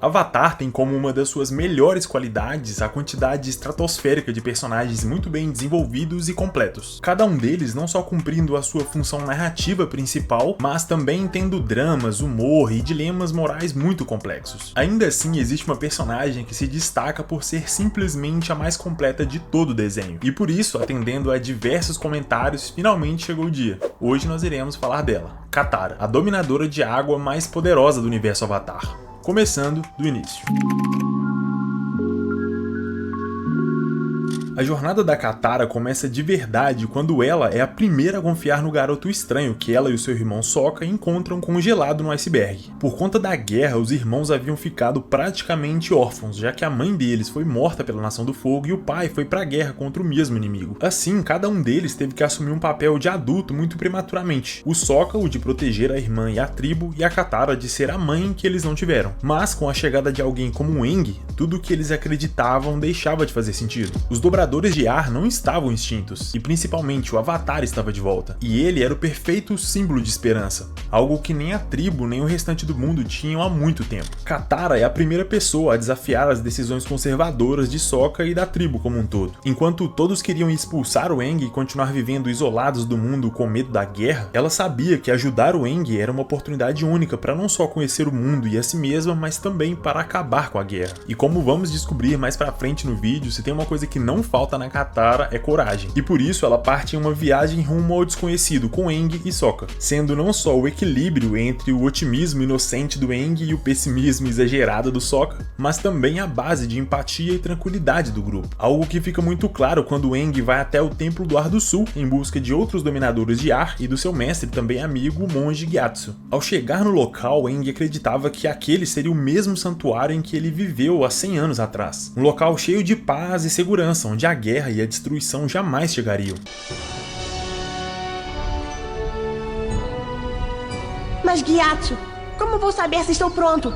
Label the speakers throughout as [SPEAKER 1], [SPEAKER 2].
[SPEAKER 1] Avatar tem como uma das suas melhores qualidades a quantidade estratosférica de personagens muito bem desenvolvidos e completos. Cada um deles não só cumprindo a sua função narrativa principal, mas também tendo dramas, humor e dilemas morais muito complexos. Ainda assim, existe uma personagem que se destaca por ser simplesmente a mais completa de todo o desenho. E por isso, atendendo a diversos comentários, finalmente chegou o dia. Hoje nós iremos falar dela, Katara, a dominadora de água mais poderosa do universo Avatar. Começando do início. A jornada da Katara começa de verdade quando ela é a primeira a confiar no garoto estranho que ela e o seu irmão Sokka encontram congelado no iceberg. Por conta da guerra, os irmãos haviam ficado praticamente órfãos, já que a mãe deles foi morta pela Nação do Fogo e o pai foi pra guerra contra o mesmo inimigo. Assim, cada um deles teve que assumir um papel de adulto muito prematuramente. O Sokka, o de proteger a irmã e a tribo, e a Katara de ser a mãe que eles não tiveram. Mas com a chegada de alguém como o Aang, tudo o que eles acreditavam deixava de fazer sentido. Os dobradores de ar não estavam extintos, e principalmente o Avatar estava de volta, e ele era o perfeito símbolo de esperança, algo que nem a tribo nem o restante do mundo tinham há muito tempo. Katara é a primeira pessoa a desafiar as decisões conservadoras de Sokka e da tribo como um todo. Enquanto todos queriam expulsar o Aang e continuar vivendo isolados do mundo com medo da guerra, ela sabia que ajudar o Aang era uma oportunidade única para não só conhecer o mundo e a si mesma, mas também para acabar com a guerra. E como vamos descobrir mais pra frente no vídeo, se tem uma coisa que não falta na Katara é coragem, e por isso ela parte em uma viagem rumo ao desconhecido com Aang e Sokka, sendo não só o equilíbrio entre o otimismo inocente do Aang e o pessimismo exagerado do Sokka, mas também a base de empatia e tranquilidade do grupo, algo que fica muito claro quando Aang vai até o Templo do Ar do Sul em busca de outros dominadores de ar e do seu mestre também amigo, o monge Gyatso. Ao chegar no local, Aang acreditava que aquele seria o mesmo santuário em que ele viveu há 100 anos atrás, um local cheio de paz e segurança, onde a guerra e a destruição jamais chegariam.
[SPEAKER 2] Mas Gyatso, como vou saber se estou pronto?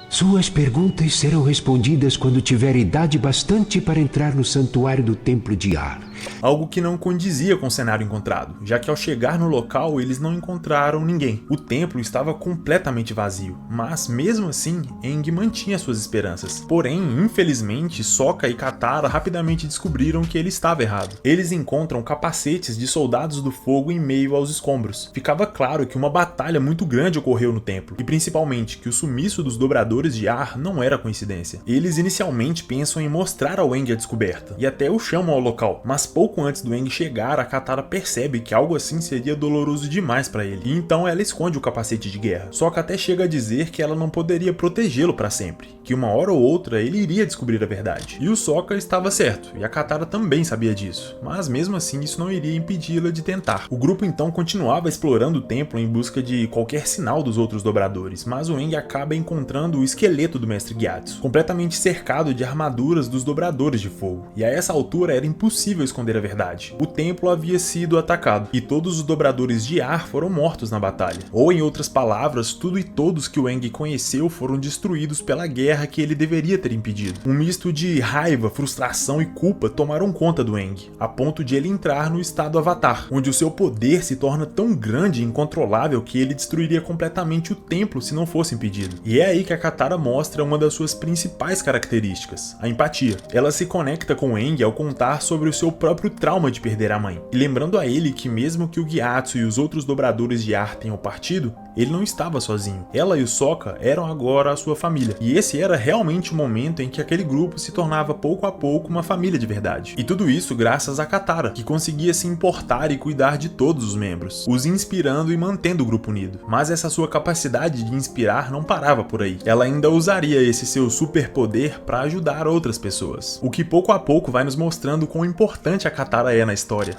[SPEAKER 3] Suas perguntas serão respondidas quando tiver idade bastante para entrar no santuário do Templo de Ar.
[SPEAKER 1] Algo que não condizia com o cenário encontrado, já que ao chegar no local eles não encontraram ninguém. O templo estava completamente vazio, mas mesmo assim, Aang mantinha suas esperanças. Porém, infelizmente, Sokka e Katara rapidamente descobriram que ele estava errado. Eles encontram capacetes de soldados do fogo em meio aos escombros. Ficava claro que uma batalha muito grande ocorreu no templo, e principalmente que o sumiço dos dobradores de ar não era coincidência. Eles inicialmente pensam em mostrar ao Aang a descoberta, e até o chamam ao local, mas pouco antes do Aang chegar, a Katara percebe que algo assim seria doloroso demais para ele, e então ela esconde o capacete de guerra. Só que até chega a dizer que ela não poderia protegê-lo para sempre, que uma hora ou outra ele iria descobrir a verdade. E o Sokka estava certo, e a Katara também sabia disso, mas mesmo assim isso não iria impedi-la de tentar. O grupo então continuava explorando o templo em busca de qualquer sinal dos outros dobradores, mas o Aang acaba encontrando o esqueleto do mestre Gyatso, completamente cercado de armaduras dos dobradores de fogo, e a essa altura era impossível esconder a verdade. O templo havia sido atacado, e todos os dobradores de ar foram mortos na batalha. Ou em outras palavras, tudo e todos que o Aang conheceu foram destruídos pela guerra que ele deveria ter impedido. Um misto de raiva, frustração e culpa tomaram conta do Aang, a ponto de ele entrar no estado Avatar, onde o seu poder se torna tão grande e incontrolável que ele destruiria completamente o templo se não fosse impedido. E é aí que a Katara mostra uma das suas principais características, a empatia. Ela se conecta com o Aang ao contar sobre o seu próprio trauma de perder a mãe, e lembrando a ele que mesmo que o Gyatso e os outros dobradores de ar tenham partido, ele não estava sozinho. Ela e o Sokka eram agora a sua família, e esse era realmente o momento em que aquele grupo se tornava pouco a pouco uma família de verdade. E tudo isso graças a Katara, que conseguia se importar e cuidar de todos os membros, os inspirando e mantendo o grupo unido. Mas essa sua capacidade de inspirar não parava por aí. Ela ainda usaria esse seu superpoder para ajudar outras pessoas, o que pouco a pouco vai nos mostrando quão importante a Katara é na história.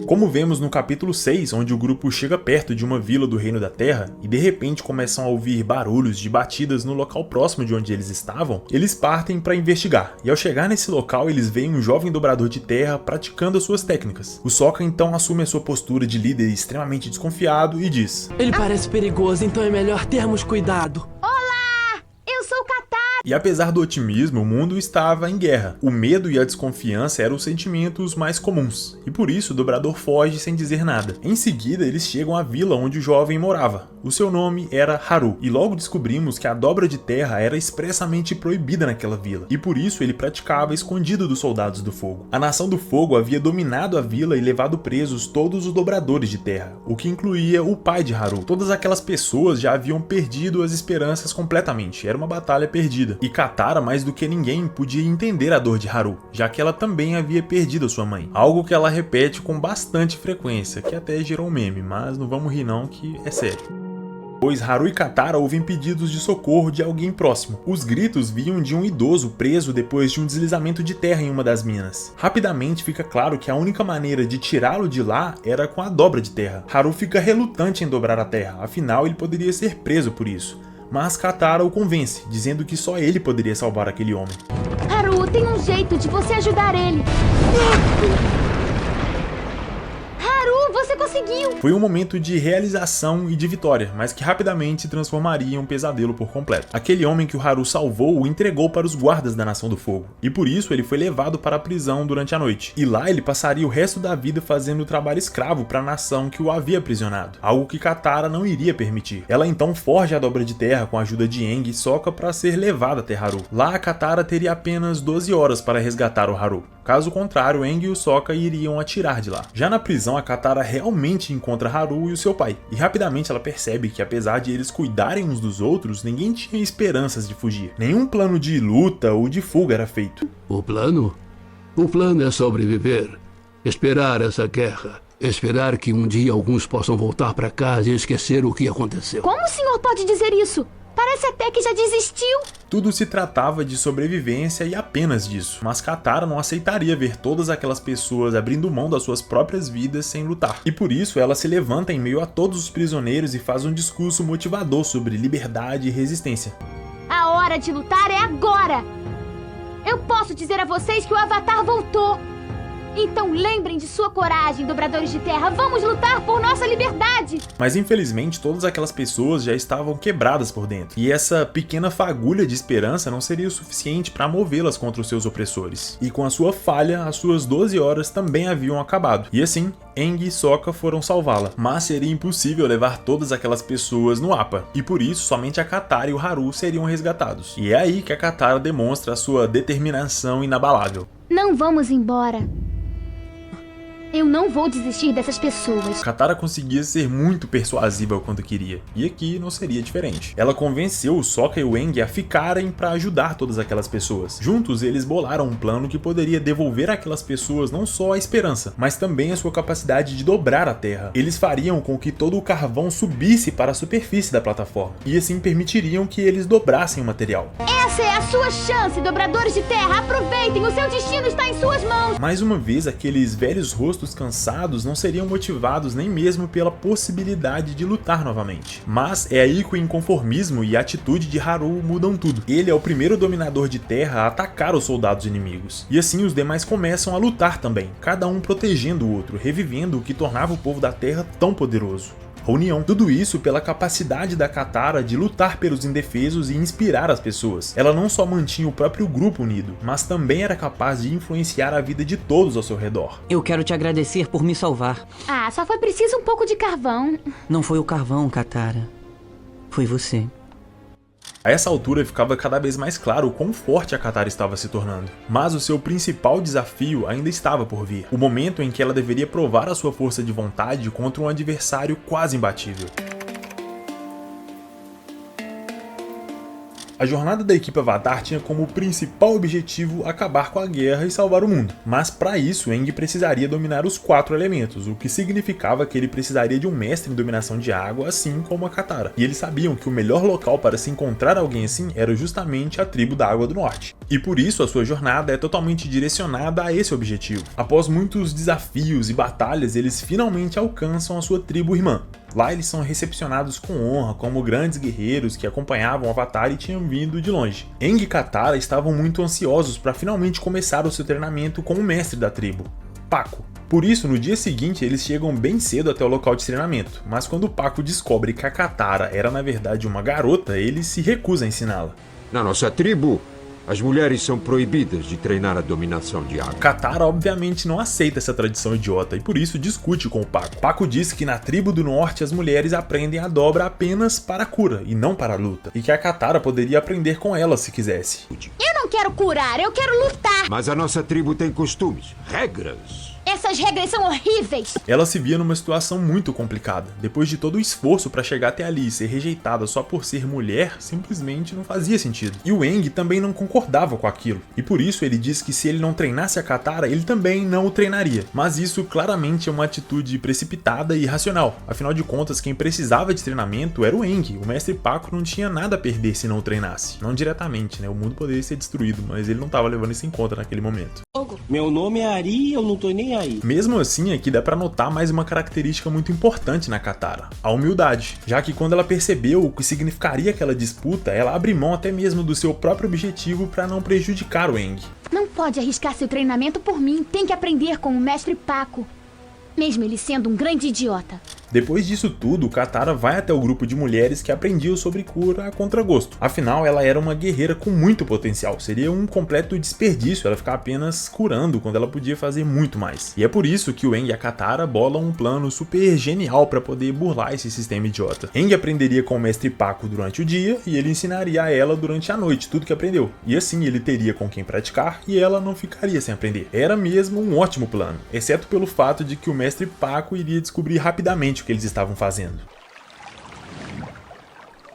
[SPEAKER 1] Como vemos no capítulo 6, onde o grupo chega perto de uma vila do Reino da Terra e de repente começam a ouvir barulhos de batidas no local próximo de onde eles estavam, eles partem para investigar, e ao chegar nesse local eles veem um jovem dobrador de terra praticando as suas técnicas. O Sokka então assume a sua postura de líder extremamente desconfiado e diz:
[SPEAKER 4] "Ele parece perigoso, então é melhor termos cuidado."
[SPEAKER 2] Olá! Eu sou Katara!
[SPEAKER 1] E apesar do otimismo, o mundo estava em guerra. O medo e a desconfiança eram os sentimentos mais comuns, e por isso o dobrador foge sem dizer nada. Em seguida, eles chegam à vila onde o jovem morava. O seu nome era Haru, e logo descobrimos que a dobra de terra era expressamente proibida naquela vila, e por isso ele praticava escondido dos soldados do fogo. A Nação do Fogo havia dominado a vila e levado presos todos os dobradores de terra, o que incluía o pai de Haru. Todas aquelas pessoas já haviam perdido as esperanças completamente, era uma batalha perdida. E Katara, mais do que ninguém, podia entender a dor de Haru, já que ela também havia perdido a sua mãe. Algo que ela repete com bastante frequência, que até gerou um meme, mas não vamos rir não, que é sério. Pois Haru e Katara ouvem pedidos de socorro de alguém próximo. Os gritos vinham de um idoso preso depois de um deslizamento de terra em uma das minas. Rapidamente fica claro que a única maneira de tirá-lo de lá era com a dobra de terra. Haru fica relutante em dobrar a terra, afinal ele poderia ser preso por isso. Mas Katara o convence, dizendo que só ele poderia salvar aquele homem.
[SPEAKER 4] Haru, tem um jeito de você ajudar ele. Haru, você conseguiu!
[SPEAKER 1] Foi um momento de realização e de vitória, mas que rapidamente se transformaria em um pesadelo por completo. Aquele homem que o Haru salvou o entregou para os guardas da Nação do Fogo, e por isso ele foi levado para a prisão durante a noite. E lá ele passaria o resto da vida fazendo trabalho escravo para a nação que o havia aprisionado, algo que Katara não iria permitir. Ela então forja a dobra de terra com a ajuda de Aang e Sokka para ser levada até Haru. Lá a Katara teria apenas 12 horas para resgatar o Haru. Caso contrário, Aang e o Sokka iriam atirar de lá. Já na prisão, a Katara realmente encontra Haru e o seu pai, e rapidamente ela percebe que apesar de eles cuidarem uns dos outros, ninguém tinha esperanças de fugir. Nenhum plano de luta ou de fuga era feito.
[SPEAKER 5] O plano? O plano é sobreviver, esperar essa guerra, esperar que um dia alguns possam voltar para casa e esquecer o que aconteceu.
[SPEAKER 4] Como o senhor pode dizer isso? Parece até que já desistiu.
[SPEAKER 1] Tudo se tratava de sobrevivência e apenas disso, mas Katara não aceitaria ver todas aquelas pessoas abrindo mão das suas próprias vidas sem lutar. E por isso ela se levanta em meio a todos os prisioneiros e faz um discurso motivador sobre liberdade e resistência.
[SPEAKER 4] A hora de lutar é agora! Eu posso dizer a vocês que o Avatar voltou! Então lembrem de sua coragem, dobradores de terra. Vamos lutar por nossa liberdade!
[SPEAKER 1] Mas infelizmente todas aquelas pessoas já estavam quebradas por dentro. E essa pequena fagulha de esperança não seria o suficiente para movê-las contra os seus opressores. E com a sua falha, as suas 12 horas também haviam acabado. E assim, Aang e Sokka foram salvá-la. Mas seria impossível levar todas aquelas pessoas no Appa. E por isso, somente a Katara e o Haru seriam resgatados. E é aí que a Katara demonstra a sua determinação inabalável.
[SPEAKER 4] Não vamos embora. Eu não vou desistir dessas pessoas.
[SPEAKER 1] Katara conseguia ser muito persuasiva quando queria, e aqui não seria diferente. Ela convenceu o Sokka e o Aang a ficarem para ajudar todas aquelas pessoas. Juntos, eles bolaram um plano que poderia devolver àquelas pessoas não só a esperança, mas também a sua capacidade de dobrar a terra. Eles fariam com que todo o carvão subisse para a superfície da plataforma, e assim permitiriam que eles dobrassem o material.
[SPEAKER 4] Essa é a sua chance, dobradores de terra! Aproveitem, o seu destino está em suas mãos!
[SPEAKER 1] Mais uma vez, aqueles velhos rostos cansados não seriam motivados nem mesmo pela possibilidade de lutar novamente. Mas é aí que o inconformismo e a atitude de Haru mudam tudo. Ele é o primeiro dominador de terra a atacar os soldados inimigos. E assim os demais começam a lutar também, cada um protegendo o outro, revivendo o que tornava o povo da terra tão poderoso. A união. Tudo isso pela capacidade da Katara de lutar pelos indefesos e inspirar as pessoas. Ela não só mantinha o próprio grupo unido, mas também era capaz de influenciar a vida de todos ao seu redor.
[SPEAKER 6] Eu quero te agradecer por me salvar.
[SPEAKER 4] Ah, só foi preciso um pouco de carvão.
[SPEAKER 6] Não foi o carvão, Katara. Foi você.
[SPEAKER 1] A essa altura ficava cada vez mais claro o quão forte a Katara estava se tornando. Mas o seu principal desafio ainda estava por vir. O momento em que ela deveria provar a sua força de vontade contra um adversário quase imbatível. A jornada da equipe Avatar tinha como principal objetivo acabar com a guerra e salvar o mundo. Mas para isso, Aang precisaria dominar os 4 elementos, o que significava que ele precisaria de um mestre em dominação de água, assim como a Katara. E eles sabiam que o melhor local para se encontrar alguém assim era justamente a tribo da Água do Norte. E por isso a sua jornada é totalmente direcionada a esse objetivo. Após muitos desafios e batalhas, eles finalmente alcançam a sua tribo irmã. Lá eles são recepcionados com honra como grandes guerreiros que acompanhavam o Avatar e tinham vindo de longe. Aang e Katara estavam muito ansiosos para finalmente começar o seu treinamento com o mestre da tribo, Pakko. Por isso, no dia seguinte, eles chegam bem cedo até o local de treinamento, mas quando Pakko descobre que a Katara era na verdade uma garota, ele se recusa a ensiná-la.
[SPEAKER 7] Na nossa tribo, as mulheres são proibidas de treinar a dominação de água.
[SPEAKER 1] Katara obviamente não aceita essa tradição idiota e por isso discute com o Paco. Paco diz que na tribo do norte as mulheres aprendem a dobra apenas para a cura e não para a luta, e que a Katara poderia aprender com ela se quisesse.
[SPEAKER 4] Eu não quero curar, eu quero lutar.
[SPEAKER 7] Mas a nossa tribo tem costumes, regras.
[SPEAKER 4] Essas regras são horríveis.
[SPEAKER 1] Ela se via numa situação muito complicada. Depois de todo o esforço para chegar até ali e ser rejeitada só por ser mulher, simplesmente não fazia sentido. E o Aang também não concordava com aquilo. E por isso ele diz que se ele não treinasse a Katara, ele também não o treinaria. Mas isso claramente é uma atitude precipitada e irracional. Afinal de contas, quem precisava de treinamento era o Aang. O mestre Paco não tinha nada a perder se não o treinasse. Não diretamente, né? O mundo poderia ser destruído, mas ele não estava levando isso em conta naquele momento.
[SPEAKER 8] Meu nome é Ari e eu não tô nem aí.
[SPEAKER 1] Mesmo assim, aqui dá pra notar mais uma característica muito importante na Katara, a humildade, já que quando ela percebeu o que significaria aquela disputa, ela abre mão até mesmo do seu próprio objetivo para não prejudicar o Aang.
[SPEAKER 4] Não pode arriscar seu treinamento por mim, tem que aprender com o mestre Paco, mesmo ele sendo um grande idiota.
[SPEAKER 1] Depois disso tudo, Katara vai até o grupo de mulheres que aprendiam sobre cura a contragosto. Afinal, ela era uma guerreira com muito potencial. Seria um completo desperdício ela ficar apenas curando quando ela podia fazer muito mais. E é por isso que o Aang e a Katara bolam um plano super genial para poder burlar esse sistema idiota. Aang aprenderia com o mestre Paco durante o dia e ele ensinaria a ela durante a noite tudo que aprendeu. E assim ele teria com quem praticar e ela não ficaria sem aprender. Era mesmo um ótimo plano, exceto pelo fato de que o mestre Paco iria descobrir rapidamente o que eles estavam fazendo.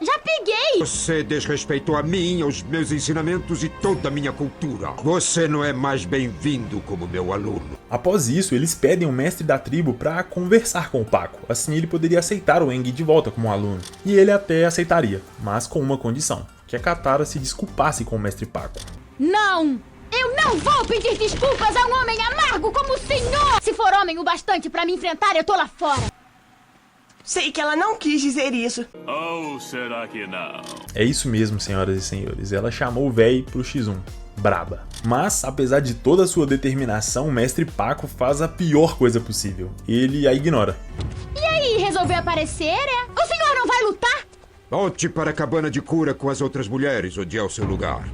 [SPEAKER 4] Já peguei!
[SPEAKER 7] Você desrespeitou a mim, aos meus ensinamentos e toda a minha cultura. Você não é mais bem-vindo como meu aluno.
[SPEAKER 1] Após isso, eles pedem o mestre da tribo para conversar com o Paco. Assim ele poderia aceitar o Aang de volta como aluno. E ele até aceitaria, mas com uma condição: que a Katara se desculpasse com o mestre Paco.
[SPEAKER 4] Não! Eu não vou pedir desculpas a um homem amargo como o senhor! Se for homem o bastante para me enfrentar, eu tô lá fora.
[SPEAKER 2] Sei que ela não quis dizer isso.
[SPEAKER 9] Ou será que não?
[SPEAKER 1] É isso mesmo, senhoras e senhores. Ela chamou o véi pro X1. Braba. Mas, apesar de toda a sua determinação, o mestre Paco faz a pior coisa possível. Ele a ignora.
[SPEAKER 4] E aí, resolveu aparecer, é? O senhor não vai lutar?
[SPEAKER 7] Volte para a cabana de cura com as outras mulheres, onde é o seu lugar.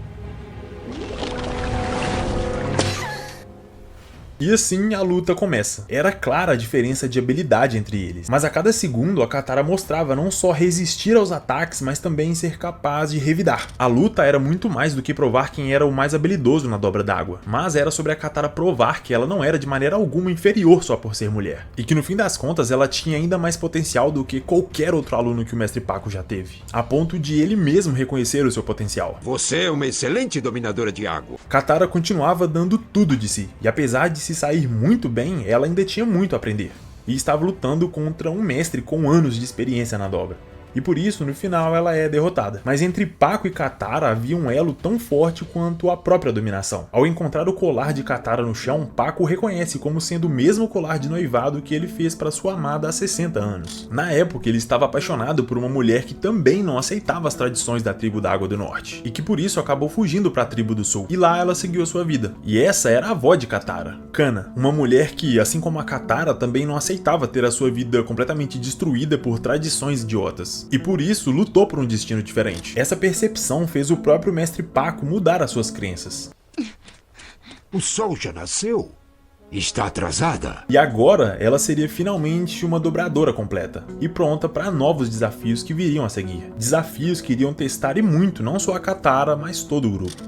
[SPEAKER 1] E assim a luta começa. Era clara a diferença de habilidade entre eles, mas a cada segundo a Katara mostrava não só resistir aos ataques, mas também ser capaz de revidar. A luta era muito mais do que provar quem era o mais habilidoso na dobra d'água, mas era sobre a Katara provar que ela não era de maneira alguma inferior só por ser mulher, e que no fim das contas ela tinha ainda mais potencial do que qualquer outro aluno que o mestre Paco já teve, a ponto de ele mesmo reconhecer o seu potencial.
[SPEAKER 7] Você é uma excelente dominadora de água.
[SPEAKER 1] Katara continuava dando tudo de si, e apesar de se sair muito bem, ela ainda tinha muito a aprender. E estava lutando contra um mestre com anos de experiência na dobra. E por isso, no final, ela é derrotada. Mas entre Paco e Katara havia um elo tão forte quanto a própria dominação. Ao encontrar o colar de Katara no chão, Paco o reconhece como sendo o mesmo colar de noivado que ele fez para sua amada há 60 anos. Na época, ele estava apaixonado por uma mulher que também não aceitava as tradições da tribo da Água do Norte, e que por isso acabou fugindo para a tribo do Sul. E lá ela seguiu a sua vida. E essa era a avó de Katara, Kanna, uma mulher que, assim como a Katara, também não aceitava ter a sua vida completamente destruída por tradições idiotas. E por isso lutou por um destino diferente. Essa percepção fez o próprio mestre Paco mudar as suas crenças.
[SPEAKER 7] O sol já nasceu? Está atrasada?
[SPEAKER 1] E agora ela seria finalmente uma dobradora completa e pronta para novos desafios que viriam a seguir. Desafios que iriam testar e muito não só a Katara, mas todo o grupo.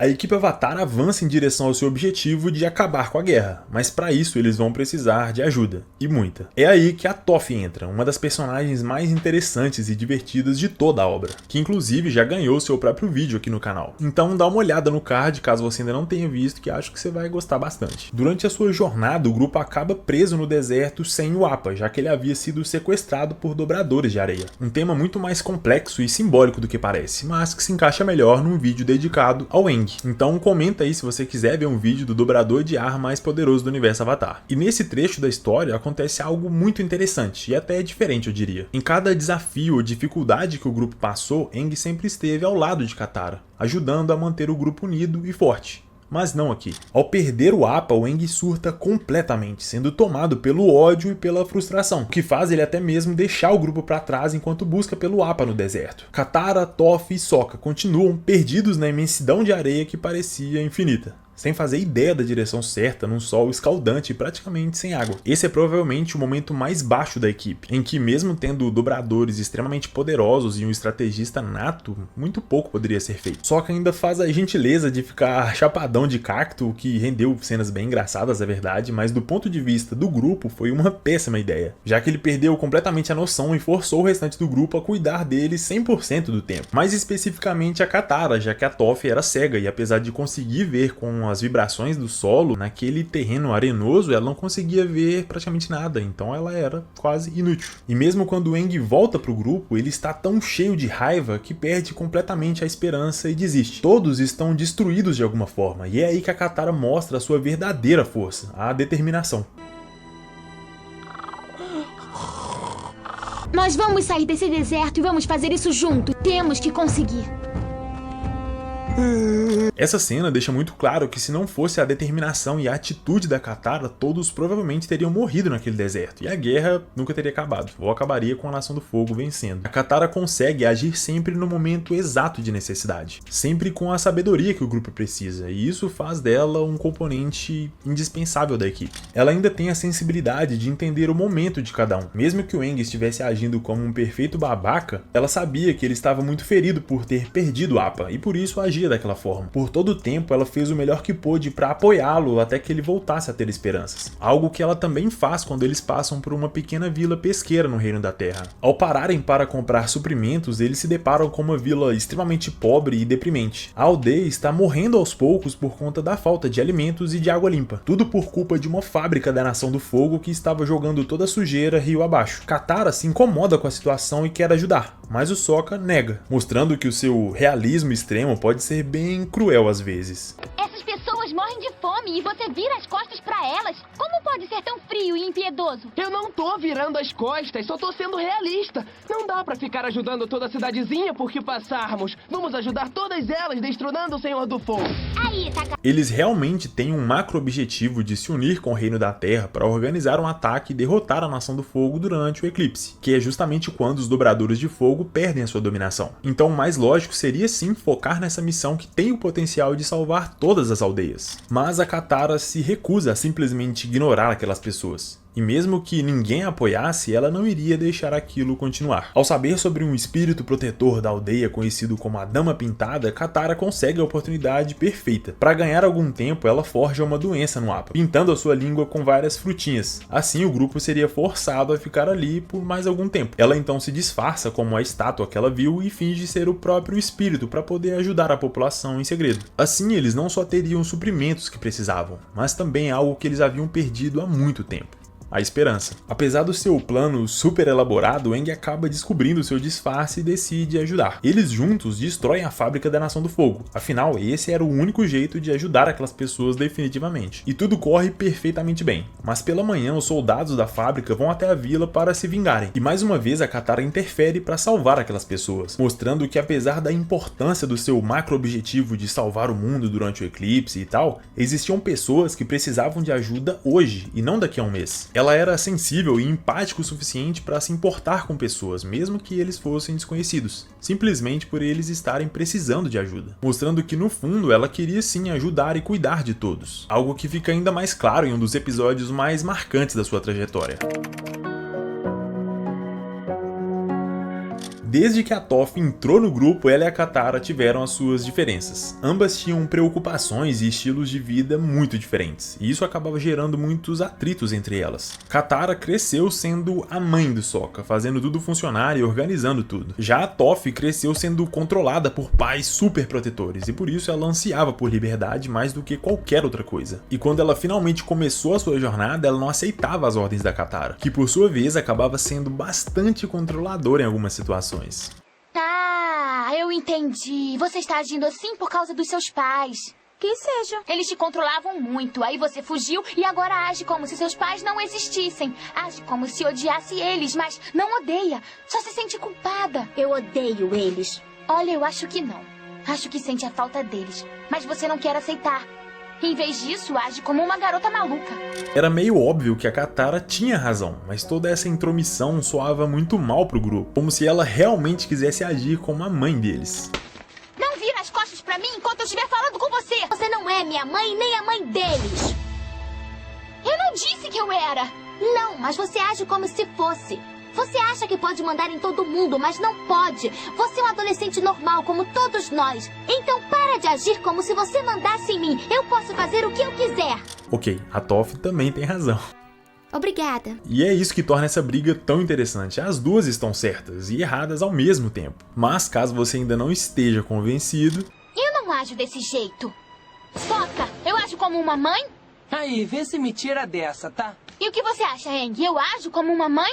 [SPEAKER 1] A equipe Avatar avança em direção ao seu objetivo de acabar com a guerra, mas para isso eles vão precisar de ajuda, e muita. É aí que a Toph entra, uma das personagens mais interessantes e divertidas de toda a obra, que inclusive já ganhou seu próprio vídeo aqui no canal. Então dá uma olhada no card caso você ainda não tenha visto, que acho que você vai gostar bastante. Durante a sua jornada, o grupo acaba preso no deserto sem o Appa, já que ele havia sido sequestrado por dobradores de areia. Um tema muito mais complexo e simbólico do que parece, mas que se encaixa melhor num vídeo dedicado ao Aang. Então comenta aí se você quiser ver um vídeo do dobrador de ar mais poderoso do universo Avatar. E nesse trecho da história acontece algo muito interessante e até diferente, eu diria. Em cada desafio ou dificuldade que o grupo passou, Aang sempre esteve ao lado de Katara, ajudando a manter o grupo unido e forte. Mas não aqui. Ao perder o Appa, o Aang surta completamente, sendo tomado pelo ódio e pela frustração, o que faz ele até mesmo deixar o grupo para trás enquanto busca pelo Appa no deserto. Katara, Toph e Sokka continuam perdidos na imensidão de areia que parecia infinita, sem fazer ideia da direção certa num sol escaldante e praticamente sem água. Esse é provavelmente o momento mais baixo da equipe, em que mesmo tendo dobradores extremamente poderosos e um estrategista nato, muito pouco poderia ser feito. Sokka ainda faz a gentileza de ficar chapadão de cacto, o que rendeu cenas bem engraçadas, é verdade, mas do ponto de vista do grupo foi uma péssima ideia, já que ele perdeu completamente a noção e forçou o restante do grupo a cuidar dele 100% do tempo. Mais especificamente a Katara, já que a Toph era cega e apesar de conseguir ver com as vibrações do solo, naquele terreno arenoso ela não conseguia ver praticamente nada, então ela era quase inútil. E mesmo quando o Aang volta pro grupo, ele está tão cheio de raiva que perde completamente a esperança e desiste. Todos estão destruídos de alguma forma, e é aí que a Katara mostra a sua verdadeira força, a determinação.
[SPEAKER 4] Nós vamos sair desse deserto e vamos fazer isso juntos. Temos que conseguir.
[SPEAKER 1] Essa cena deixa muito claro que se não fosse a determinação e a atitude da Katara, todos provavelmente teriam morrido naquele deserto, e a guerra nunca teria acabado, ou acabaria com a Nação do Fogo vencendo. A Katara consegue agir sempre no momento exato de necessidade, sempre com a sabedoria que o grupo precisa, e isso faz dela um componente indispensável da equipe. Ela ainda tem a sensibilidade de entender o momento de cada um. Mesmo que o Aang estivesse agindo como um perfeito babaca, ela sabia que ele estava muito ferido por ter perdido o Appa, e por isso agia daquela forma. Por todo o tempo ela fez o melhor que pôde para apoiá-lo até que ele voltasse a ter esperanças. Algo que ela também faz quando eles passam por uma pequena vila pesqueira no Reino da Terra. Ao pararem para comprar suprimentos, eles se deparam com uma vila extremamente pobre e deprimente. A aldeia está morrendo aos poucos por conta da falta de alimentos e de água limpa. Tudo por culpa de uma fábrica da Nação do Fogo que estava jogando toda a sujeira rio abaixo. Katara se incomoda com a situação e quer ajudar, mas o Sokka nega, mostrando que o seu realismo extremo pode ser bem cruel às vezes.
[SPEAKER 4] Essas pessoas morrem de fome e você vira as costas pra elas? Como pode ser tão frio e impiedoso?
[SPEAKER 10] Eu não tô virando as costas, só tô sendo realista. Não dá pra ficar ajudando toda a cidadezinha porque passarmos. Vamos ajudar todas elas destronando o Senhor do Fogo.
[SPEAKER 4] Aí, tá.
[SPEAKER 1] Eles realmente têm um macro objetivo de se unir com o Reino da Terra para organizar um ataque e derrotar a Nação do Fogo durante o eclipse, que é justamente quando os dobradores de fogo perdem a sua dominação. Então o mais lógico seria sim focar nessa missão que tem o potencial de salvar todas as aldeias. Mas a Katara se recusa a simplesmente ignorar aquelas pessoas. E mesmo que ninguém a apoiasse, ela não iria deixar aquilo continuar. Ao saber sobre um espírito protetor da aldeia conhecido como a Dama Pintada, Katara consegue a oportunidade perfeita. Para ganhar algum tempo, ela forja uma doença no Appa, pintando a sua língua com várias frutinhas. Assim, o grupo seria forçado a ficar ali por mais algum tempo. Ela então se disfarça como a estátua que ela viu e finge ser o próprio espírito para poder ajudar a população em segredo. Assim, eles não só teriam os suprimentos que precisavam, mas também algo que eles haviam perdido há muito tempo: a esperança. Apesar do seu plano super elaborado, Aang acaba descobrindo seu disfarce e decide ajudar. Eles juntos destroem a fábrica da Nação do Fogo. Afinal, esse era o único jeito de ajudar aquelas pessoas definitivamente. E tudo corre perfeitamente bem. Mas pela manhã, os soldados da fábrica vão até a vila para se vingarem. E mais uma vez a Katara interfere para salvar aquelas pessoas, mostrando que apesar da importância do seu macro objetivo de salvar o mundo durante o eclipse e tal, existiam pessoas que precisavam de ajuda hoje e não daqui a um mês. Ela era sensível e empática o suficiente para se importar com pessoas, mesmo que eles fossem desconhecidos, simplesmente por eles estarem precisando de ajuda, mostrando que no fundo ela queria sim ajudar e cuidar de todos, algo que fica ainda mais claro em um dos episódios mais marcantes da sua trajetória. Desde que a Toph entrou no grupo, ela e a Katara tiveram as suas diferenças. Ambas tinham preocupações e estilos de vida muito diferentes, e isso acabava gerando muitos atritos entre elas. Katara cresceu sendo a mãe do Sokka, fazendo tudo funcionar e organizando tudo. Já a Toph cresceu sendo controlada por pais super protetores, e por isso ela ansiava por liberdade mais do que qualquer outra coisa. E quando ela finalmente começou a sua jornada, ela não aceitava as ordens da Katara, que por sua vez acabava sendo bastante controladora em algumas situações.
[SPEAKER 4] Ah, eu entendi. Você está agindo assim por causa dos seus pais. Que seja. Eles te controlavam muito, aí você fugiu e agora age como se seus pais não existissem. Age como se odiasse eles, mas não odeia. Só se sente culpada.
[SPEAKER 2] Eu odeio eles.
[SPEAKER 4] Olha, eu acho que não. Acho que sente a falta deles. Mas você não quer aceitar. Em vez disso, age como uma garota maluca.
[SPEAKER 1] Era meio óbvio que a Katara tinha razão, mas toda essa intromissão soava muito mal pro grupo, como se ela realmente quisesse agir como a mãe deles.
[SPEAKER 4] Não vira as costas pra mim enquanto eu estiver falando com você! Você não é minha mãe nem a mãe deles! Eu não disse que eu era! Não, mas você age como se fosse. Você acha que pode mandar em todo mundo, mas não pode. Você é um adolescente normal, como todos nós. Então para de agir como se você mandasse em mim. Eu posso fazer o que eu quiser.
[SPEAKER 1] Ok, a Toph também tem razão.
[SPEAKER 4] Obrigada.
[SPEAKER 1] E é isso que torna essa briga tão interessante. As duas estão certas e erradas ao mesmo tempo. Mas caso você ainda não esteja convencido...
[SPEAKER 4] Eu não ajo desse jeito. Sokka, eu ajo como uma mãe?
[SPEAKER 10] Aí, vê se me tira dessa, tá?
[SPEAKER 4] E o que você acha, Aang? Eu ajo como uma mãe?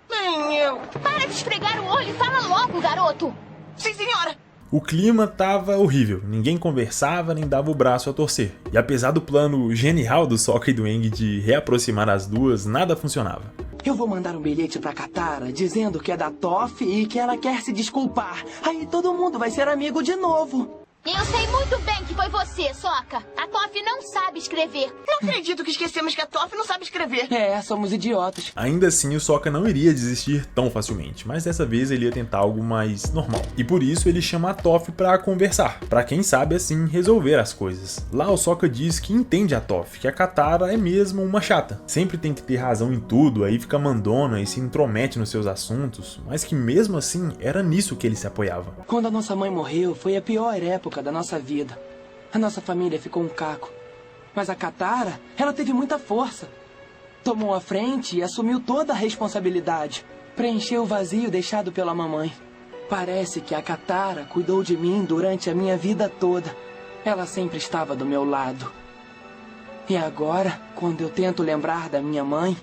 [SPEAKER 10] Nem eu.
[SPEAKER 4] Para de esfregar o olho e fala logo, garoto.
[SPEAKER 10] Sim, senhora.
[SPEAKER 1] O clima tava horrível, ninguém conversava nem dava o braço a torcer. E apesar do plano genial do Sokka e do Aang de reaproximar as duas, nada funcionava.
[SPEAKER 10] Eu vou mandar um bilhete pra Katara dizendo que é da Toph e que ela quer se desculpar. Aí todo mundo vai ser amigo de novo.
[SPEAKER 4] Eu sei muito bem que foi você, Sokka. A Toph não sabe escrever.
[SPEAKER 10] Não acredito que esquecemos que a Toph não sabe escrever. É, somos idiotas.
[SPEAKER 1] Ainda assim, o Sokka não iria desistir tão facilmente, mas dessa vez ele ia tentar algo mais normal. E por isso ele chama a Toph pra conversar, pra quem sabe assim resolver as coisas. Lá o Sokka diz que entende a Toph, que a Katara é mesmo uma chata. Sempre tem que ter razão em tudo, aí fica mandona e se intromete nos seus assuntos, mas que mesmo assim era nisso que ele se apoiava.
[SPEAKER 10] Quando a nossa mãe morreu, foi a pior época da nossa vida. A nossa família ficou um caco. Mas a Katara, ela teve muita força. Tomou a frente e assumiu toda a responsabilidade. Preencheu o vazio deixado pela mamãe. Parece que a Katara cuidou de mim durante a minha vida toda. Ela sempre estava do meu lado. E agora, quando eu tento lembrar da minha mãe,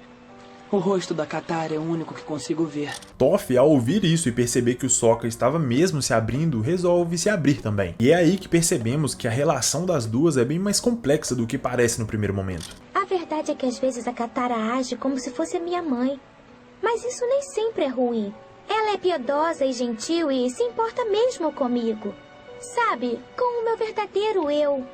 [SPEAKER 10] o rosto da Katara é o único que consigo ver.
[SPEAKER 1] Toph, ao ouvir isso e perceber que o Sokka estava mesmo se abrindo, resolve se abrir também. E é aí que percebemos que a relação das duas é bem mais complexa do que parece no primeiro momento.
[SPEAKER 11] A verdade é que às vezes a Katara age como se fosse a minha mãe. Mas isso nem sempre é ruim. Ela é piedosa e gentil e se importa mesmo comigo. Sabe, com o meu verdadeiro eu.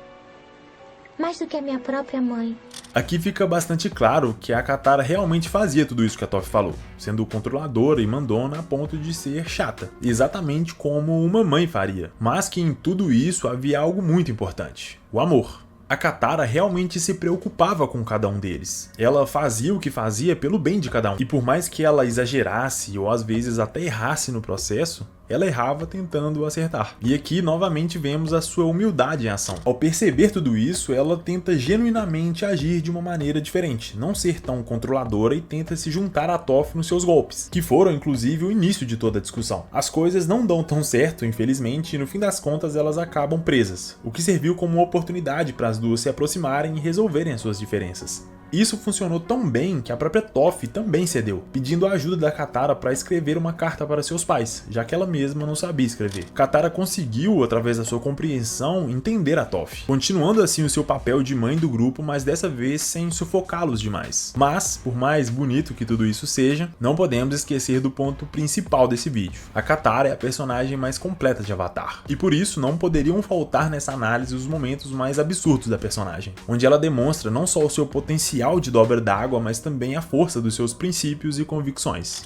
[SPEAKER 11] Mais do que a minha própria mãe.
[SPEAKER 1] Aqui fica bastante claro que a Katara realmente fazia tudo isso que a Toph falou, sendo controladora e mandona a ponto de ser chata, exatamente como uma mãe faria. Mas que em tudo isso havia algo muito importante: o amor. A Katara realmente se preocupava com cada um deles. Ela fazia o que fazia pelo bem de cada um. E por mais que ela exagerasse ou às vezes até errasse no processo, ela errava tentando acertar. E aqui novamente vemos a sua humildade em ação. Ao perceber tudo isso, ela tenta genuinamente agir de uma maneira diferente, não ser tão controladora e tenta se juntar a Toph nos seus golpes, que foram inclusive o início de toda a discussão. As coisas não dão tão certo, infelizmente, e no fim das contas elas acabam presas, o que serviu como uma oportunidade para as duas se aproximarem e resolverem as suas diferenças. Isso funcionou tão bem que a própria Toph também cedeu, pedindo a ajuda da Katara para escrever uma carta para seus pais, já que ela mesma não sabia escrever. Katara conseguiu, através da sua compreensão, entender a Toph, continuando assim o seu papel de mãe do grupo, mas dessa vez sem sufocá-los demais. Mas, por mais bonito que tudo isso seja, não podemos esquecer do ponto principal desse vídeo. A Katara é a personagem mais completa de Avatar, e por isso não poderiam faltar nessa análise os momentos mais absurdos da personagem, onde ela demonstra não só o seu potencial de dobra d'água, mas também a força dos seus princípios e convicções.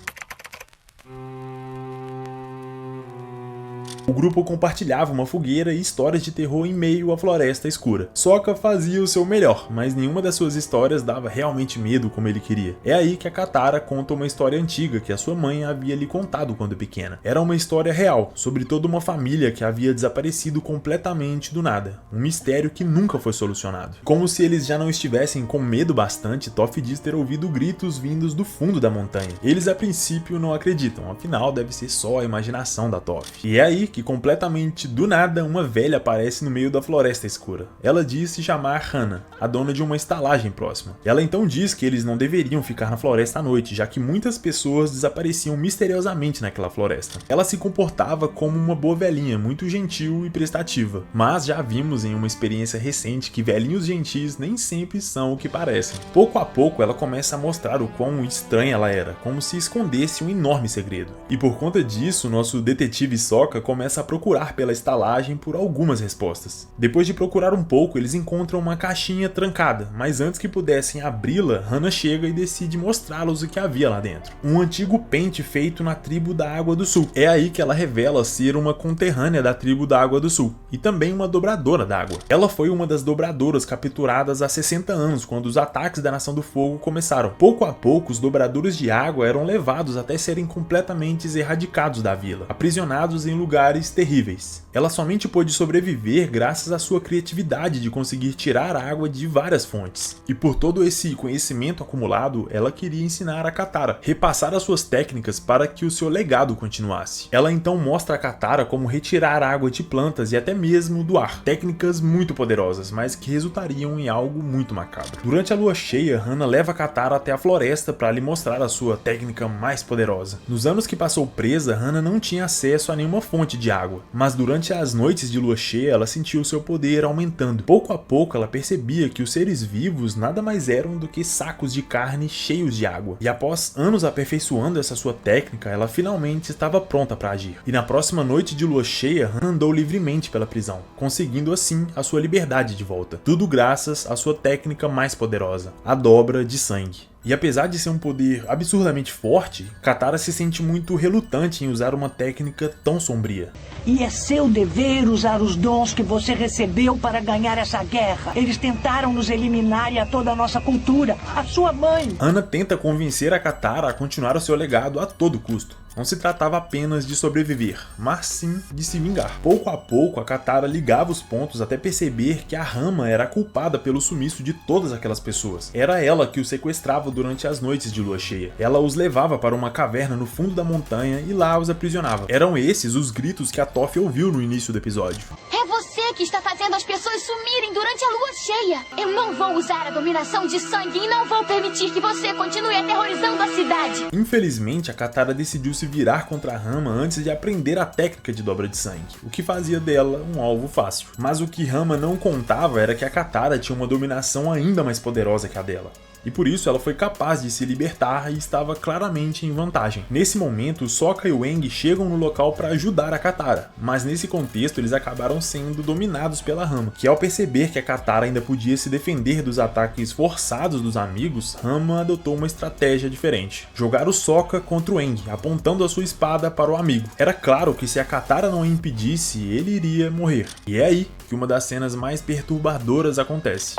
[SPEAKER 1] O grupo compartilhava uma fogueira e histórias de terror em meio à floresta escura. Sokka fazia o seu melhor, mas nenhuma das suas histórias dava realmente medo como ele queria. É aí que a Katara conta uma história antiga que a sua mãe havia lhe contado quando pequena. Era uma história real, sobre toda uma família que havia desaparecido completamente do nada. Um mistério que nunca foi solucionado. Como se eles já não estivessem com medo bastante, Toph diz ter ouvido gritos vindos do fundo da montanha. Eles a princípio não acreditam, afinal deve ser só a imaginação da Toph. E é aí que completamente do nada uma velha aparece no meio da floresta escura. Ela diz se chamar Hannah, a dona de uma estalagem próxima. Ela então diz que eles não deveriam ficar na floresta à noite, já que muitas pessoas desapareciam misteriosamente naquela floresta. Ela se comportava como uma boa velhinha, muito gentil e prestativa, mas já vimos em uma experiência recente que velhinhos gentis nem sempre são o que parecem. Pouco a pouco ela começa a mostrar o quão estranha ela era, como se escondesse um enorme segredo. E por conta disso, nosso detetive Sokka começa começa a procurar pela estalagem por algumas respostas. Depois de procurar um pouco, eles encontram uma caixinha trancada, mas antes que pudessem abri-la, Hannah chega e decide mostrá-los o que havia lá dentro. Um antigo pente feito na tribo da Água do Sul. É aí que ela revela ser uma conterrânea da tribo da Água do Sul, e também uma dobradora d'água. Ela foi uma das dobradoras capturadas há 60 anos, quando os ataques da Nação do Fogo começaram. Pouco a pouco, os dobradores de água eram levados até serem completamente erradicados da vila, aprisionados em lugares terríveis. Ela somente pôde sobreviver graças à sua criatividade de conseguir tirar água de várias fontes. E por todo esse conhecimento acumulado, ela queria ensinar a Katara, repassar as suas técnicas para que o seu legado continuasse. Ela então mostra a Katara como retirar água de plantas e até mesmo do ar. Técnicas muito poderosas, mas que resultariam em algo muito macabro. Durante a lua cheia, Hannah leva a Katara até a floresta para lhe mostrar a sua técnica mais poderosa. Nos anos que passou presa, Hannah não tinha acesso a nenhuma fonte de água, mas durante as noites de lua cheia, ela sentiu seu poder aumentando. Pouco a pouco, ela percebia que os seres vivos nada mais eram do que sacos de carne cheios de água. E após anos aperfeiçoando essa sua técnica, ela finalmente estava pronta para agir. E na próxima noite de lua cheia, Hannah andou livremente pela prisão, conseguindo assim a sua liberdade de volta. Tudo graças à sua técnica mais poderosa, a dobra de sangue. E apesar de ser um poder absurdamente forte, Katara se sente muito relutante em usar uma técnica tão sombria.
[SPEAKER 12] E é seu dever usar os dons que você recebeu para ganhar essa guerra. Eles tentaram nos eliminar e a toda a nossa cultura. A sua mãe.
[SPEAKER 1] Hannah tenta convencer a Katara a continuar o seu legado a todo custo. Não se tratava apenas de sobreviver, mas sim de se vingar. Pouco a pouco, a Katara ligava os pontos até perceber que a Rama era a culpada pelo sumiço de todas aquelas pessoas. Era ela que os sequestrava durante as noites de lua cheia. Ela os levava para uma caverna no fundo da montanha e lá os aprisionava. Eram esses os gritos que a Toph ouviu no início do episódio.
[SPEAKER 4] É você que está fazendo as pessoas sumirem durante a lua cheia. Eu não vou usar a dominação de sangue e não vou permitir que você continue aterrorizando a cidade.
[SPEAKER 1] Infelizmente, a Katara decidiu se virar contra a Rama antes de aprender a técnica de dobra de sangue, o que fazia dela um alvo fácil. Mas o que Rama não contava era que a Katara tinha uma dominação ainda mais poderosa que a dela. E por isso ela foi capaz de se libertar e estava claramente em vantagem. Nesse momento, Sokka e o Aang chegam no local para ajudar a Katara, mas nesse contexto eles acabaram sendo dominados pela Rama, que ao perceber que a Katara ainda podia se defender dos ataques forçados dos amigos, Rama adotou uma estratégia diferente. Jogar o Sokka contra o Aang, apontando a sua espada para o amigo. Era claro que se a Katara não o impedisse, ele iria morrer. E é aí que uma das cenas mais perturbadoras acontece.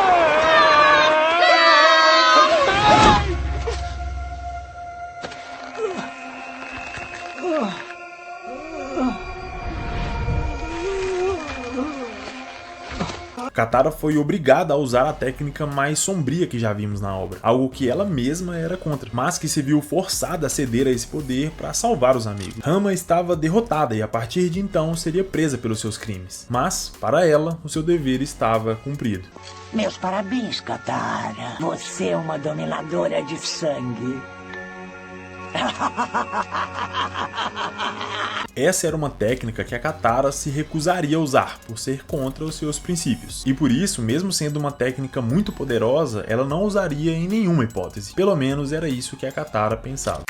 [SPEAKER 1] Katara foi obrigada a usar a técnica mais sombria que já vimos na obra, algo que ela mesma era contra, mas que se viu forçada a ceder a esse poder para salvar os amigos. Rama estava derrotada e a partir de então seria presa pelos seus crimes, mas para ela o seu dever estava cumprido.
[SPEAKER 12] Meus parabéns, Katara. Você é uma dominadora de sangue.
[SPEAKER 1] Essa era uma técnica que a Katara se recusaria a usar, por ser contra os seus princípios. E por isso, mesmo sendo uma técnica muito poderosa, ela não usaria em nenhuma hipótese. Pelo menos era isso que a Katara pensava.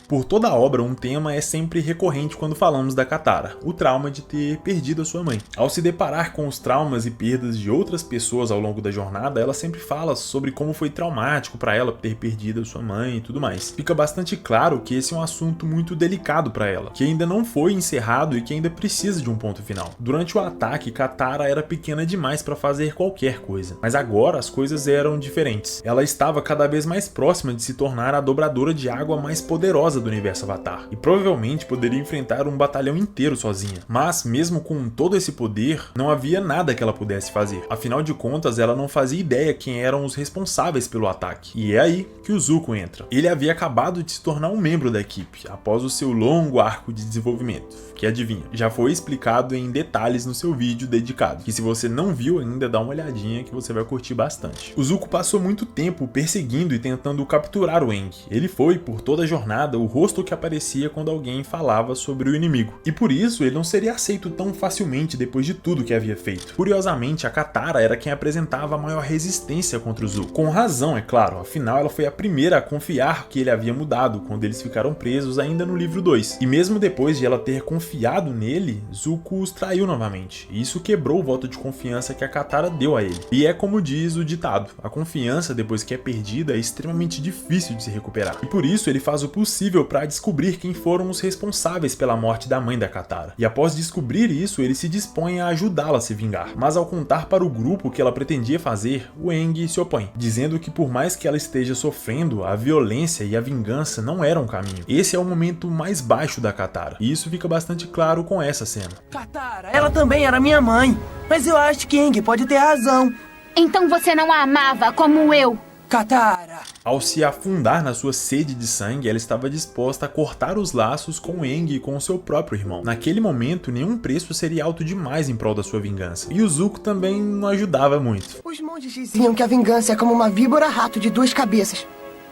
[SPEAKER 1] Por toda a obra, um tema é sempre recorrente quando falamos da Katara, o trauma de ter perdido a sua mãe. Ao se deparar com os traumas e perdas de outras pessoas ao longo da jornada, ela sempre fala sobre como foi traumático para ela ter perdido a sua mãe e tudo mais. Fica bastante claro que esse é um assunto muito delicado para ela, que ainda não foi encerrado e que ainda precisa de um ponto final. Durante o ataque, Katara era pequena demais para fazer qualquer coisa, mas agora as coisas eram diferentes. Ela estava cada vez mais próxima de se tornar a dobradora de água mais poderosa do universo Avatar, e provavelmente poderia enfrentar um batalhão inteiro sozinha. Mas, mesmo com todo esse poder, não havia nada que ela pudesse fazer. Afinal de contas, ela não fazia ideia quem eram os responsáveis pelo ataque. E é aí que o Zuko entra. Ele havia acabado de se tornar um membro da equipe, após o seu longo arco de desenvolvimento, que adivinha, já foi explicado em detalhes no seu vídeo dedicado, que se você não viu ainda, dá uma olhadinha que você vai curtir bastante. O Zuko passou muito tempo perseguindo e tentando capturar o Aang. Ele foi, por toda a jornada, o rosto que aparecia quando alguém falava sobre o inimigo. E por isso ele não seria aceito tão facilmente depois de tudo que havia feito. Curiosamente, a Katara era quem apresentava a maior resistência contra o Zuko. Com razão, é claro, afinal ela foi a primeira a confiar que ele havia mudado quando eles ficaram presos ainda no livro 2. E mesmo depois de ela ter confiado nele, Zuko os traiu novamente. E isso quebrou o voto de confiança que a Katara deu a ele. E é como diz o ditado, a confiança depois que é perdida é extremamente difícil de se recuperar. E por isso ele faz o possível para descobrir quem foram os responsáveis pela morte da mãe da Katara. E após descobrir isso, ele se dispõe a ajudá-la a se vingar. Mas ao contar para o grupo o que ela pretendia fazer, o Aang se opõe, dizendo que por mais que ela esteja sofrendo, a violência e a vingança não eram um caminho. Esse é o momento mais baixo da Katara. E isso fica bastante claro com essa cena.
[SPEAKER 10] Katara, ela também era minha mãe. Mas eu acho que Aang pode ter razão.
[SPEAKER 4] Então você não a amava como eu.
[SPEAKER 10] Katara!
[SPEAKER 1] Ao se afundar na sua sede de sangue, ela estava disposta a cortar os laços com Aang e com seu próprio irmão. Naquele momento, nenhum preço seria alto demais em prol da sua vingança. E o Zuko também não ajudava muito.
[SPEAKER 2] Os monges diziam que a vingança é como uma víbora-rato de 2 cabeças.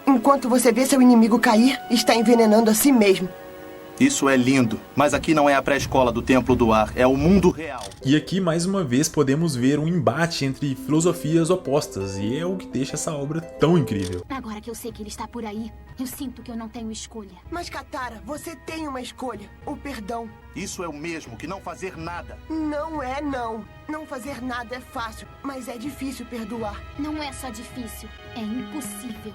[SPEAKER 2] Enquanto você vê seu inimigo cair, está envenenando a si mesmo.
[SPEAKER 13] Isso é lindo, mas aqui não é a pré-escola do Templo do Ar, é o mundo real.
[SPEAKER 1] E aqui, mais uma vez, podemos ver um embate entre filosofias opostas, e é o que deixa essa obra tão incrível.
[SPEAKER 4] Agora que eu sei que ele está por aí, eu sinto que eu não tenho escolha.
[SPEAKER 2] Mas, Katara, você tem uma escolha, o perdão.
[SPEAKER 13] Isso é o mesmo que não fazer nada.
[SPEAKER 2] Não é, não. Não fazer nada é fácil, mas é difícil perdoar.
[SPEAKER 4] Não é só difícil, é impossível.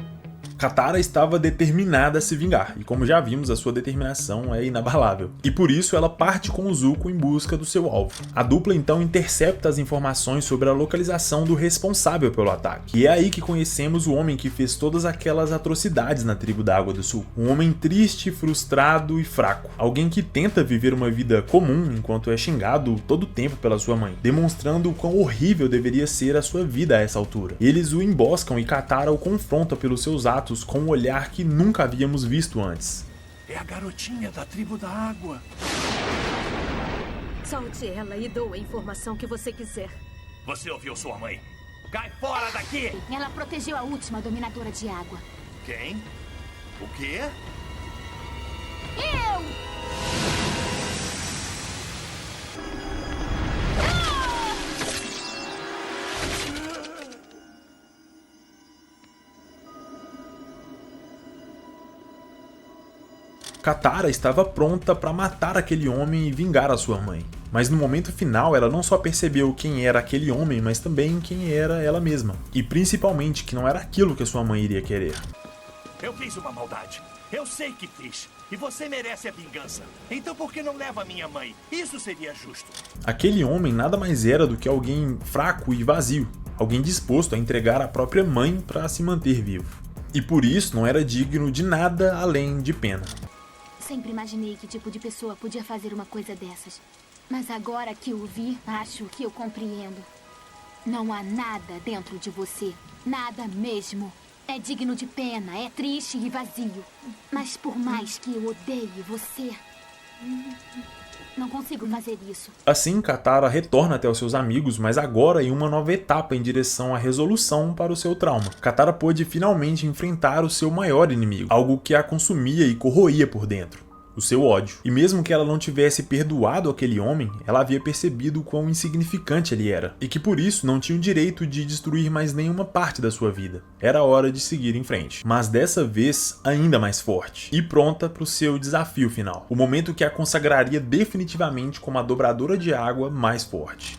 [SPEAKER 1] Katara estava determinada a se vingar, e como já vimos, a sua determinação é inabalável. E por isso ela parte com o Zuko em busca do seu alvo. A dupla então intercepta as informações sobre a localização do responsável pelo ataque. E é aí que conhecemos o homem que fez todas aquelas atrocidades na tribo da Água do Sul. Um homem triste, frustrado e fraco. Alguém que tenta viver uma vida comum enquanto é xingado todo o tempo pela sua mãe, demonstrando o quão horrível deveria ser a sua vida a essa altura. Eles o emboscam e Katara o confronta pelos seus atos com um olhar que nunca havíamos visto antes.
[SPEAKER 14] É a garotinha da tribo da água.
[SPEAKER 15] Solte ela e doe a informação que você quiser.
[SPEAKER 14] Você ouviu sua mãe? Cai fora daqui!
[SPEAKER 4] Ela protegeu a última dominadora de água.
[SPEAKER 14] Quem? O quê?
[SPEAKER 4] Eu!
[SPEAKER 1] Katara estava pronta para matar aquele homem e vingar a sua mãe. Mas no momento final ela não só percebeu quem era aquele homem, mas também quem era ela mesma. E principalmente que não era aquilo que a sua mãe iria querer.
[SPEAKER 14] Eu fiz uma maldade. Eu sei que fiz. E você merece a vingança. Então por que não leva a minha mãe? Isso seria justo.
[SPEAKER 1] Aquele homem nada mais era do que alguém fraco e vazio. Alguém disposto a entregar a própria mãe para se manter vivo. E por isso não era digno de nada além de pena.
[SPEAKER 4] Sempre imaginei que tipo de pessoa podia fazer uma coisa dessas. Mas agora que o vi, acho que eu compreendo. Não há nada dentro de você. Nada mesmo. É digno de pena, é triste e vazio. Mas por mais que eu odeie você, não consigo fazer isso.
[SPEAKER 1] Assim, Katara retorna até os seus amigos, mas agora em uma nova etapa em direção à resolução para o seu trauma. Katara pôde finalmente enfrentar o seu maior inimigo, algo que a consumia e corroía por dentro. O seu ódio. E mesmo que ela não tivesse perdoado aquele homem, ela havia percebido quão insignificante ele era, e que por isso não tinha o direito de destruir mais nenhuma parte da sua vida. Era hora de seguir em frente, mas dessa vez ainda mais forte, e pronta para o seu desafio final, o momento que a consagraria definitivamente como a dobradora de água mais forte.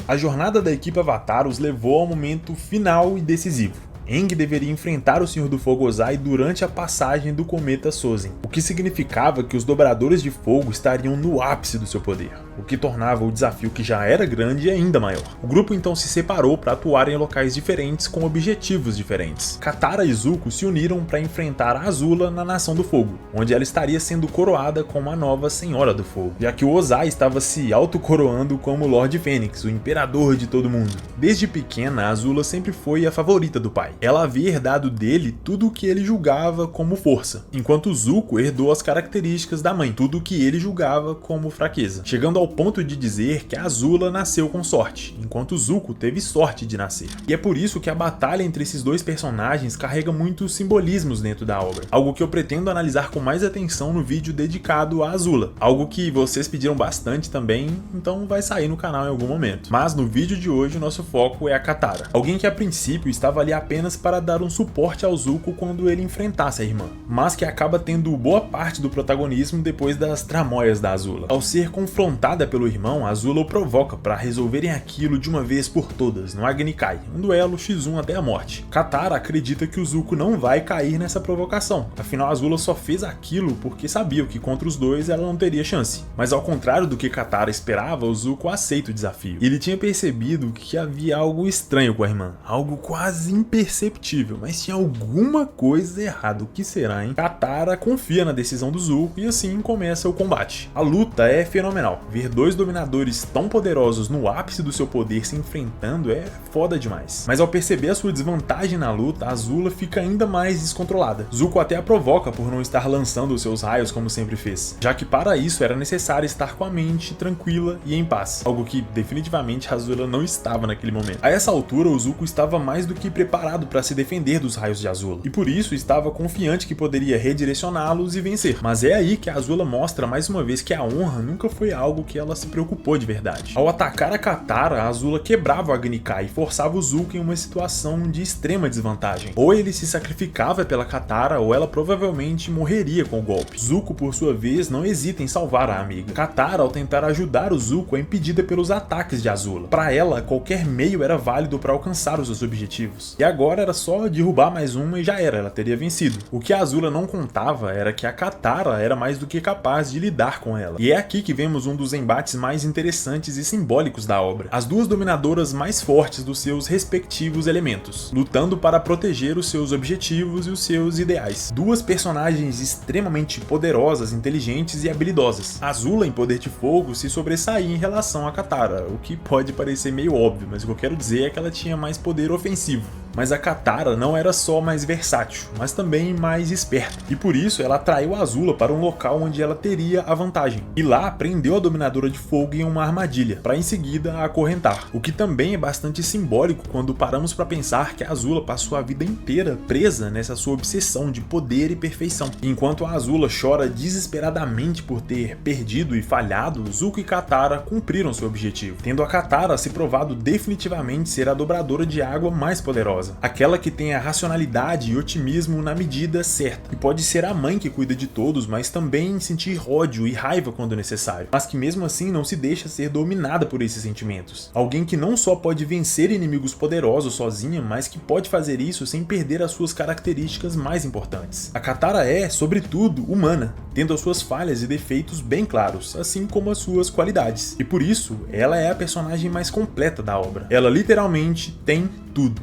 [SPEAKER 1] A jornada da equipe Avatar os levou ao momento final e decisivo. Aang deveria enfrentar o Senhor do Fogo Ozai durante a passagem do cometa Sozin, o que significava que os Dobradores de Fogo estariam no ápice do seu poder, o que tornava o desafio que já era grande ainda maior. O grupo então se separou para atuar em locais diferentes com objetivos diferentes. Katara e Zuko se uniram para enfrentar a Azula na Nação do Fogo, onde ela estaria sendo coroada como a nova Senhora do Fogo, já que o Ozai estava se autocoroando como Lord Fênix, o imperador de todo mundo. Desde pequena, a Azula sempre foi a favorita do pai. Ela havia herdado dele tudo o que ele julgava como força, enquanto Zuko herdou as características da mãe, tudo o que ele julgava como fraqueza. Chegando ao ponto de dizer que a Azula nasceu com sorte, enquanto Zuko teve sorte de nascer. E é por isso que a batalha entre esses dois personagens carrega muitos simbolismos dentro da obra, algo que eu pretendo analisar com mais atenção no vídeo dedicado a Azula, algo que vocês pediram bastante também, então vai sair no canal em algum momento. Mas no vídeo de hoje o nosso foco é a Katara, alguém que a princípio estava ali apenas para dar um suporte ao Zuko quando ele enfrentasse a irmã, mas que acaba tendo boa parte do protagonismo depois das tramóias da Azula. Ao ser confrontada pelo irmão, a Azula o provoca para resolverem aquilo de uma vez por todas no Agni Kai, um duelo X1 até a morte. Katara acredita que o Zuko não vai cair nessa provocação, afinal a Azula só fez aquilo porque sabia que contra os dois ela não teria chance. Mas ao contrário do que Katara esperava, o Zuko aceita o desafio. Ele tinha percebido que havia algo estranho com a irmã, algo quase imperceptível, mas tinha alguma coisa errada. O que será, hein? Katara confia na decisão do Zuko e assim começa o combate. A luta é fenomenal. Ver dois dominadores tão poderosos no ápice do seu poder se enfrentando é foda demais. Mas ao perceber a sua desvantagem na luta, a Azula fica ainda mais descontrolada. Zuko até a provoca por não estar lançando os seus raios como sempre fez, já que para isso era necessário estar com a mente tranquila e em paz, algo que definitivamente a Azula não estava naquele momento. A essa altura, o Zuko estava mais do que preparado para se defender dos raios de Azula, e por isso estava confiante que poderia redirecioná-los e vencer. Mas é aí que a Azula mostra mais uma vez que a honra nunca foi algo que ela se preocupou de verdade. Ao atacar a Katara, a Azula quebrava o Agni Kai e forçava o Zuko em uma situação de extrema desvantagem. Ou ele se sacrificava pela Katara, ou ela provavelmente morreria com o golpe. Zuko, por sua vez, não hesita em salvar a amiga. Katara, ao tentar ajudar o Zuko, é impedida pelos ataques de Azula. Para ela, qualquer meio era válido para alcançar os seus objetivos. E agora era só derrubar mais uma e já era, ela teria vencido. O que a Azula não contava era que a Katara era mais do que capaz de lidar com ela. E é aqui que vemos um dos embates mais interessantes e simbólicos da obra. As duas dominadoras mais fortes dos seus respectivos elementos, lutando para proteger os seus objetivos e os seus ideais. Duas personagens extremamente poderosas, inteligentes e habilidosas. Azula, em poder de fogo, se sobressaía em relação a Katara, o que pode parecer meio óbvio, mas o que eu quero dizer é que ela tinha mais poder ofensivo. Mas a Katara não era só mais versátil, mas também mais esperta, e por isso ela atraiu a Azula para um local onde ela teria a vantagem, e lá prendeu a dominadora de fogo em uma armadilha, para em seguida a acorrentar, o que também é bastante simbólico quando paramos para pensar que a Azula passou a vida inteira presa nessa sua obsessão de poder e perfeição. Enquanto a Azula chora desesperadamente por ter perdido e falhado, Zuko e Katara cumpriram seu objetivo, tendo a Katara se provado definitivamente ser a dobradora de água mais poderosa. Aquela que tem a racionalidade e otimismo na medida certa, e pode ser a mãe que cuida de todos, mas também sentir ódio e raiva quando necessário, mas que mesmo assim não se deixa ser dominada por esses sentimentos. Alguém que não só pode vencer inimigos poderosos sozinha, mas que pode fazer isso sem perder as suas características mais importantes. A Katara é, sobretudo, humana, tendo as suas falhas e defeitos bem claros, assim como as suas qualidades, e por isso ela é a personagem mais completa da obra. Ela literalmente tem tudo.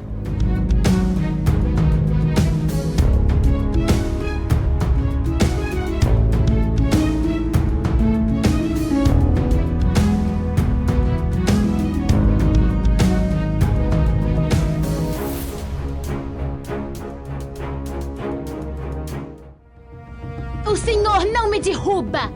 [SPEAKER 4] O senhor não me derruba!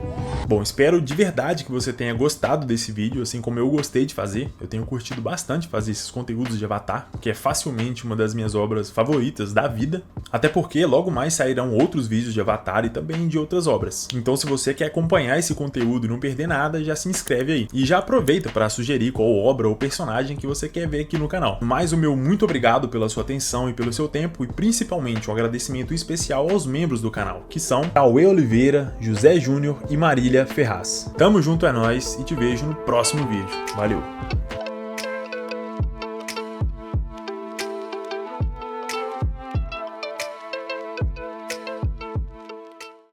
[SPEAKER 1] Bom, espero de verdade que você tenha gostado desse vídeo, assim como eu gostei de fazer. Eu tenho curtido bastante fazer esses conteúdos de Avatar, que é facilmente uma das minhas obras favoritas da vida. Até porque logo mais sairão outros vídeos de Avatar e também de outras obras. Então se você quer acompanhar esse conteúdo e não perder nada, já se inscreve aí. E já aproveita para sugerir qual obra ou personagem que você quer ver aqui no canal. Mais o meu muito obrigado pela sua atenção e pelo seu tempo, e principalmente um agradecimento especial aos membros do canal, que são Cauê Oliveira, José Júnior e Marília Ferraz. Tamo junto, é nóis, e te vejo no próximo vídeo. Valeu!